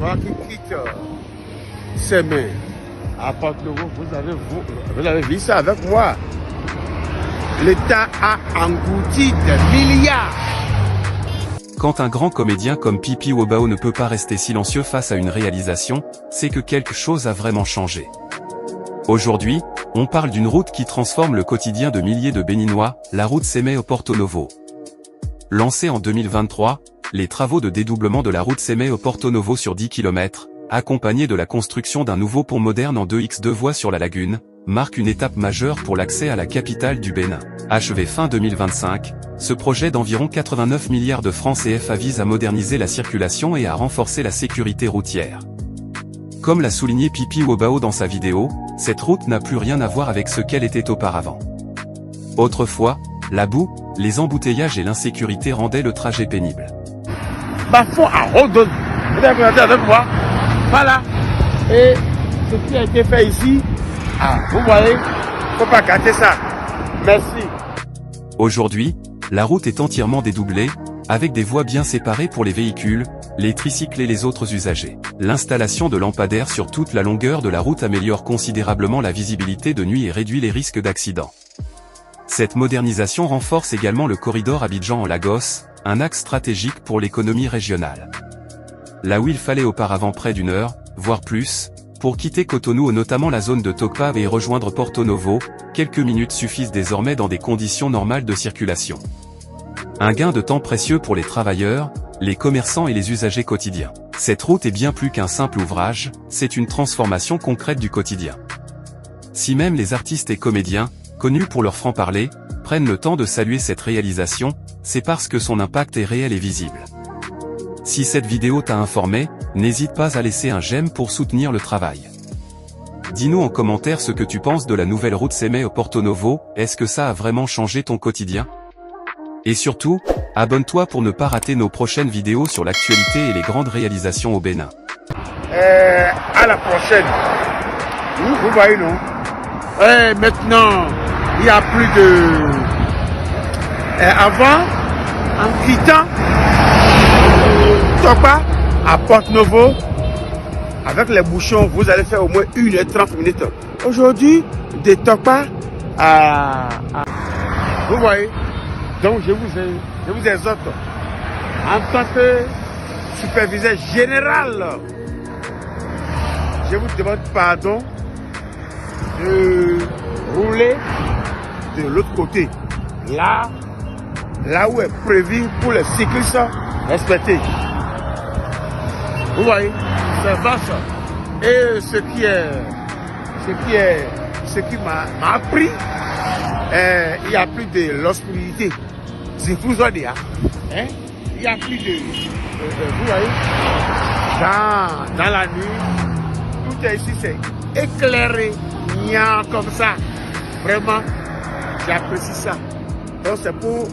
Qui quitte ses mains à Porto-Novo, vous avez vu ça avec moi. L'État a englouti des milliards. Quand un grand comédien comme Pipi Wobao ne peut pas rester silencieux face à une réalisation, c'est que quelque chose a vraiment changé. Aujourd'hui, on parle d'une route qui transforme le quotidien de milliers de Béninois, la route Sémé-Porto-Novo. Lancée en 2023, les travaux de dédoublement de la route Sémé-Porto-Novo sur 10 km, accompagnés de la construction d'un nouveau pont moderne en 2x2 voies sur la lagune, marquent une étape majeure pour l'accès à la capitale du Bénin. Achevé fin 2025, ce projet d'environ 89 milliards de francs CFA vise à moderniser la circulation et à renforcer la sécurité routière. Comme l'a souligné Pipi Wobao dans sa vidéo, cette route n'a plus rien à voir avec ce qu'elle était auparavant. Autrefois, la boue, les embouteillages et l'insécurité rendaient le trajet pénible. Bafon à Rodon, regardez avec moi, voilà, et ce qui a été fait ici, vous voyez, faut pas gâter ça, merci. Aujourd'hui, la route est entièrement dédoublée, avec des voies bien séparées pour les véhicules, les tricycles et les autres usagers. L'installation de lampadaires sur toute la longueur de la route améliore considérablement la visibilité de nuit et réduit les risques d'accident. Cette modernisation renforce également le corridor Abidjan-Lagos, un axe stratégique pour l'économie régionale. Là où il fallait auparavant près d'une heure, voire plus, pour quitter Cotonou, notamment la zone de Tokpa et rejoindre Porto-Novo, quelques minutes suffisent désormais dans des conditions normales de circulation. Un gain de temps précieux pour les travailleurs, les commerçants et les usagers quotidiens. Cette route est bien plus qu'un simple ouvrage, c'est une transformation concrète du quotidien. Si même les artistes et comédiens, connus pour leur franc-parler, prennent le temps de saluer cette réalisation, c'est parce que son impact est réel et visible. Si cette vidéo t'a informé, n'hésite pas à laisser un j'aime pour soutenir le travail. Dis-nous en commentaire ce que tu penses de la nouvelle route Sémé-Porto-Novo, est-ce que ça a vraiment changé ton quotidien? Et surtout, abonne-toi pour ne pas rater nos prochaines vidéos sur l'actualité et les grandes réalisations au Bénin. À la prochaine. Vous voyez, non? Maintenant, il n'y a plus de... avant, en quittant Tokpa à Porto-Novo, avec les bouchons, vous allez faire au moins 1h30 minutes. Aujourd'hui, de Tokpa à... Vous voyez? Donc je vous exhorte, en tant que superviseur général, je vous demande pardon de rouler de l'autre côté, là où est prévu pour les cyclistes respectés. Vous voyez, c'est vaste. Et ce qui m'a appris, il n'y a plus de l'hospitalité. C'est vous dire, hein? Il n'y a plus de... vous voyez, dans la nuit, tout est ici, c'est éclairé, comme ça. Vraiment, j'apprécie ça. Donc c'est pour